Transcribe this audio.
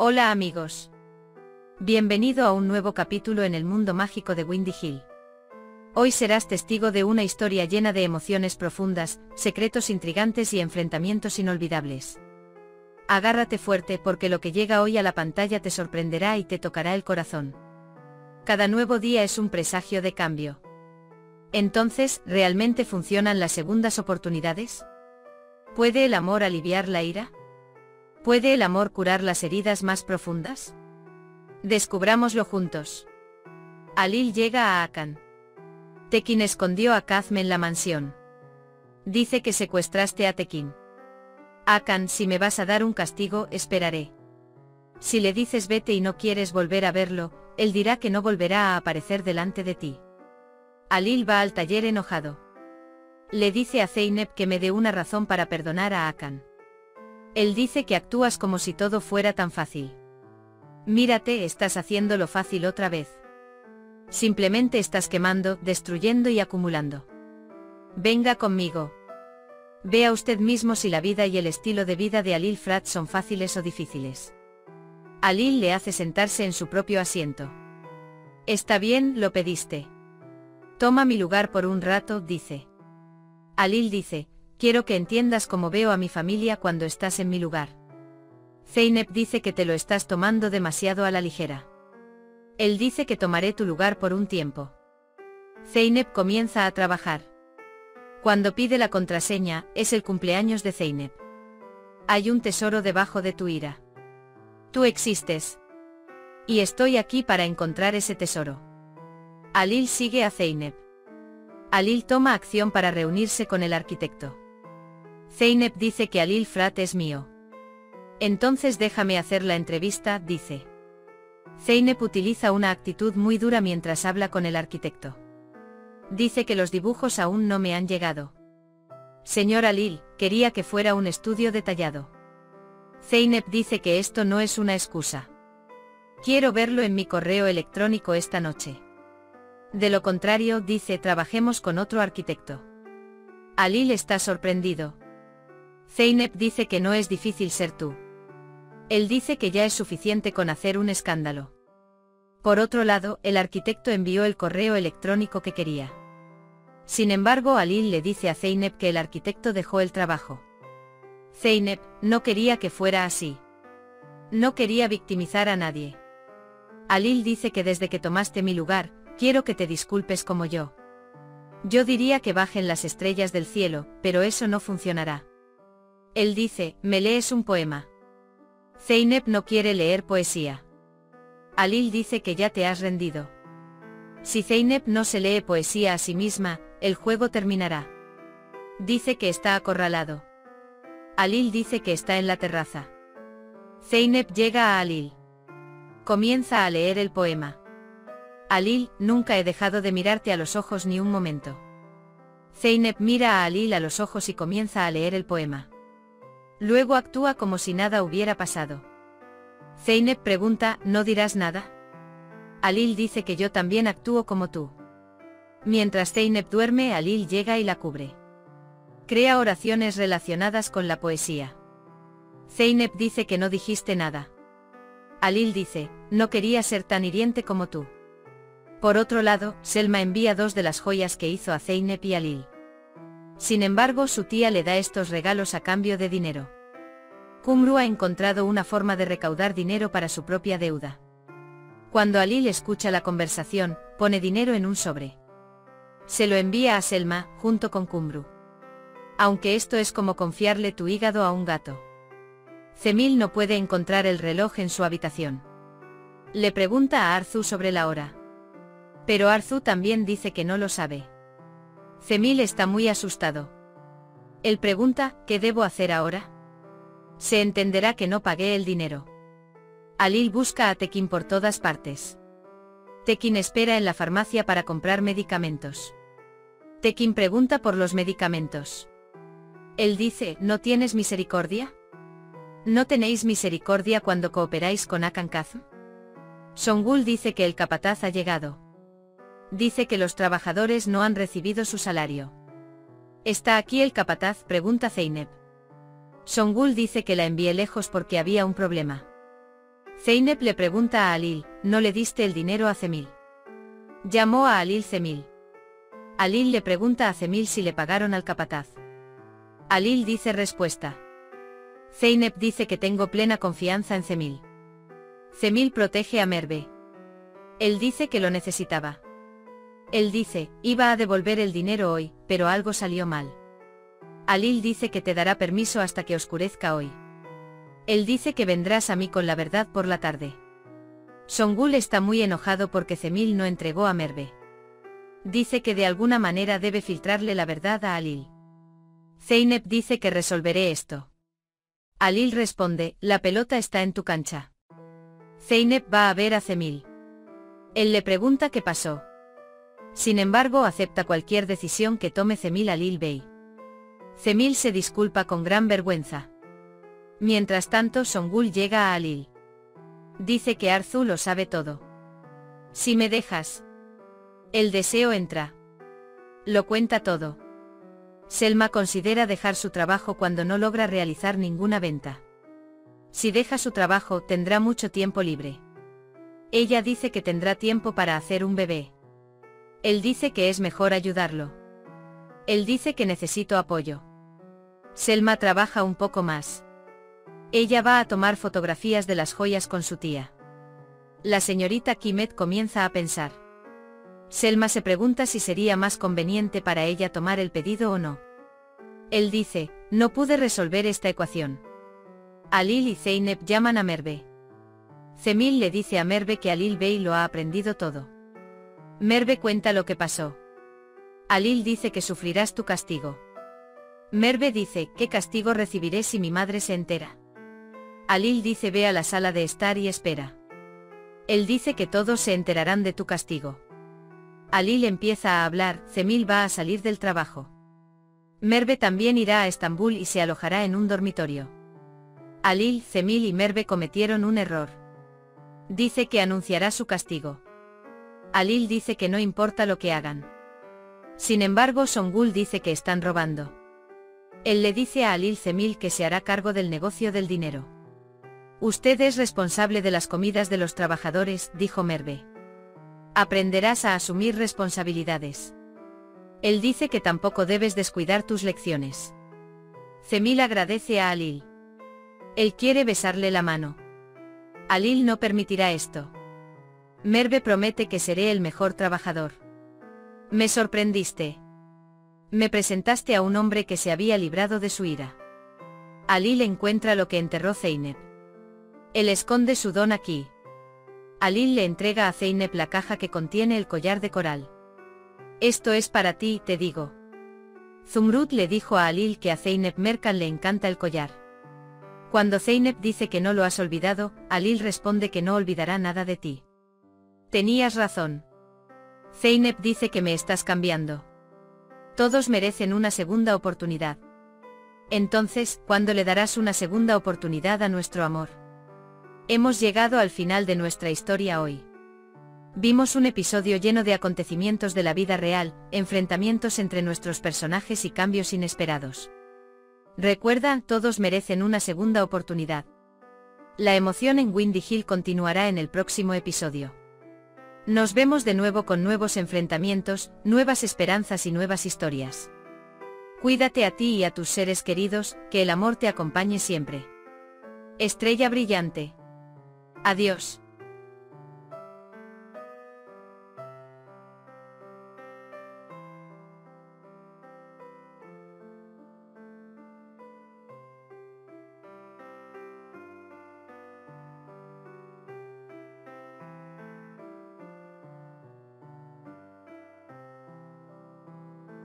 Hola amigos. Bienvenido a un nuevo capítulo en el mundo mágico de Windy Hill. Hoy serás testigo de una historia llena de emociones profundas, secretos intrigantes y enfrentamientos inolvidables. Agárrate fuerte porque lo que llega hoy a la pantalla te sorprenderá y te tocará el corazón. Cada nuevo día es un presagio de cambio. Entonces, ¿realmente funcionan las segundas oportunidades? ¿Puede el amor aliviar la ira? ¿Puede el amor curar las heridas más profundas? Descubrámoslo juntos. Alil llega a Akan. Tekin escondió a Kazme en la mansión. Dice que secuestraste a Tekin. Akan, si me vas a dar un castigo, esperaré. Si le dices vete y no quieres volver a verlo, él dirá que no volverá a aparecer delante de ti. Alil va al taller enojado. Le dice a Zeynep que me dé una razón para perdonar a Akan. Él dice que actúas como si todo fuera tan fácil. Mírate, estás haciéndolo fácil otra vez. Simplemente estás quemando, destruyendo y acumulando. Venga conmigo. Vea usted mismo si la vida y el estilo de vida de Alil Frat son fáciles o difíciles. Alil le hace sentarse en su propio asiento. Está bien, lo pediste. Toma mi lugar por un rato, dice. Alil dice, quiero que entiendas cómo veo a mi familia cuando estás en mi lugar. Zeynep dice que te lo estás tomando demasiado a la ligera. Él dice que tomaré tu lugar por un tiempo. Zeynep comienza a trabajar. Cuando pide la contraseña, es el cumpleaños de Zeynep. Hay un tesoro debajo de tu ira. Tú existes. Y estoy aquí para encontrar ese tesoro. Alil sigue a Zeynep. Alil toma acción para reunirse con el arquitecto. Zeynep dice que Alil Frat es mío. Entonces déjame hacer la entrevista, dice. Zeynep utiliza una actitud muy dura mientras habla con el arquitecto. Dice que los dibujos aún no me han llegado. Señor Alil, quería que fuera un estudio detallado. Zeynep dice que esto no es una excusa. Quiero verlo en mi correo electrónico esta noche. De lo contrario, dice, trabajemos con otro arquitecto. Alil está sorprendido. Zeynep dice que no es difícil ser tú. Él dice que ya es suficiente con hacer un escándalo. Por otro lado, el arquitecto envió el correo electrónico que quería. Sin embargo, Alil le dice a Zeynep que el arquitecto dejó el trabajo. Zeynep no quería que fuera así. No quería victimizar a nadie. Alil dice que desde que tomaste mi lugar, quiero que te disculpes como yo. Yo diría que bajen las estrellas del cielo, pero eso no funcionará. Él dice, ¿me lees un poema? Zeynep no quiere leer poesía. Alil dice que ya te has rendido. Si Zeynep no se lee poesía a sí misma, el juego terminará. Dice que está acorralado. Alil dice que está en la terraza. Zeynep llega a Alil. Comienza a leer el poema. Alil, nunca he dejado de mirarte a los ojos ni un momento. Zeynep mira a Alil a los ojos y comienza a leer el poema. Luego actúa como si nada hubiera pasado. Zeynep pregunta, ¿no dirás nada? Alil dice que yo también actúo como tú. Mientras Zeynep duerme, Alil llega y la cubre. Crea oraciones relacionadas con la poesía. Zeynep dice que no dijiste nada. Alil dice, no quería ser tan hiriente como tú. Por otro lado, Selma envía 2 de las joyas que hizo a Zeynep y Alil. Sin embargo, su tía le da estos regalos a cambio de dinero. Kumru ha encontrado una forma de recaudar dinero para su propia deuda. Cuando Alil escucha la conversación, pone dinero en un sobre. Se lo envía a Selma, junto con Kumru. Aunque esto es como confiarle tu hígado a un gato. Cemil no puede encontrar el reloj en su habitación. Le pregunta a Arzu sobre la hora. Pero Arzu también dice que no lo sabe. Cemil está muy asustado. Él pregunta, ¿qué debo hacer ahora? Se entenderá que no pagué el dinero. Alil busca a Tekin por todas partes. Tekin espera en la farmacia para comprar medicamentos. Tekin pregunta por los medicamentos. Él dice, ¿no tienes misericordia? ¿No tenéis misericordia cuando cooperáis con Akan Kazm? Songul dice que el capataz ha llegado. Dice que los trabajadores no han recibido su salario. ¿Está aquí el capataz?, pregunta Zeynep. Songul dice que la envíe lejos porque había un problema. Zeynep le pregunta a Halil, ¿no le diste el dinero a Cemil? Llamó a Halil Cemil. Halil le pregunta a Cemil si le pagaron al capataz. Halil dice respuesta. Zeynep dice que tengo plena confianza en Cemil. Cemil protege a Merve. Él dice que lo necesitaba. Él dice, iba a devolver el dinero hoy, pero algo salió mal. Halil dice que te dará permiso hasta que oscurezca hoy. Él dice que vendrás a mí con la verdad por la tarde. Songul está muy enojado porque Cemil no entregó a Merve. Dice que de alguna manera debe filtrarle la verdad a Halil. Zeynep dice que resolveré esto. Halil responde, la pelota está en tu cancha. Zeynep va a ver a Cemil. Él le pregunta qué pasó. Sin embargo, acepta cualquier decisión que tome Cemil Halil Bey. Cemil se disculpa con gran vergüenza. Mientras tanto, Songul llega a Halil. Dice que Arzu lo sabe todo. Si me dejas. El deseo entra. Lo cuenta todo. Selma considera dejar su trabajo cuando no logra realizar ninguna venta. Si deja su trabajo, tendrá mucho tiempo libre. Ella dice que tendrá tiempo para hacer un bebé. Él dice que es mejor ayudarlo. Él dice que necesito apoyo. Selma trabaja un poco más. Ella va a tomar fotografías de las joyas con su tía. La señorita Kimet comienza a pensar. Selma se pregunta si sería más conveniente para ella tomar el pedido o no. Él dice, no pude resolver esta ecuación. Halil y Zeynep llaman a Merve. Cemil le dice a Merve que Halil Bey lo ha aprendido todo. Merve cuenta lo que pasó. Halil dice que sufrirás tu castigo. Merve dice, ¿qué castigo recibiré si mi madre se entera? Halil dice, ve a la sala de estar y espera. Él dice que todos se enterarán de tu castigo. Halil empieza a hablar, Cemil va a salir del trabajo. Merve también irá a Estambul y se alojará en un dormitorio. Halil, Cemil y Merve cometieron un error. Dice que anunciará su castigo. Halil dice que no importa lo que hagan. Sin embargo, Songul dice que están robando. Él le dice a Halil Cemil que se hará cargo del negocio del dinero. Usted es responsable de las comidas de los trabajadores, dijo Merve. Aprenderás a asumir responsabilidades. Él dice que tampoco debes descuidar tus lecciones. Cemil agradece a Halil. Él quiere besarle la mano. Halil no permitirá esto. Merve promete que seré el mejor trabajador. Me sorprendiste. Me presentaste a un hombre que se había librado de su ira. Halil encuentra lo que enterró Zeynep. Él esconde su don aquí. Halil le entrega a Zeynep la caja que contiene el collar de coral. Esto es para ti, te digo. Zumrud le dijo a Halil que a Zeynep Merkan le encanta el collar. Cuando Zeynep dice que no lo has olvidado, Halil responde que no olvidará nada de ti. Tenías razón. Zeynep dice que me estás cambiando. Todos merecen una segunda oportunidad. Entonces, ¿cuándo le darás una segunda oportunidad a nuestro amor? Hemos llegado al final de nuestra historia hoy. Vimos un episodio lleno de acontecimientos de la vida real, enfrentamientos entre nuestros personajes y cambios inesperados. Recuerda, todos merecen una segunda oportunidad. La emoción en Windy Hill continuará en el próximo episodio. Nos vemos de nuevo con nuevos enfrentamientos, nuevas esperanzas y nuevas historias. Cuídate a ti y a tus seres queridos, que el amor te acompañe siempre. Estrella brillante. Adiós.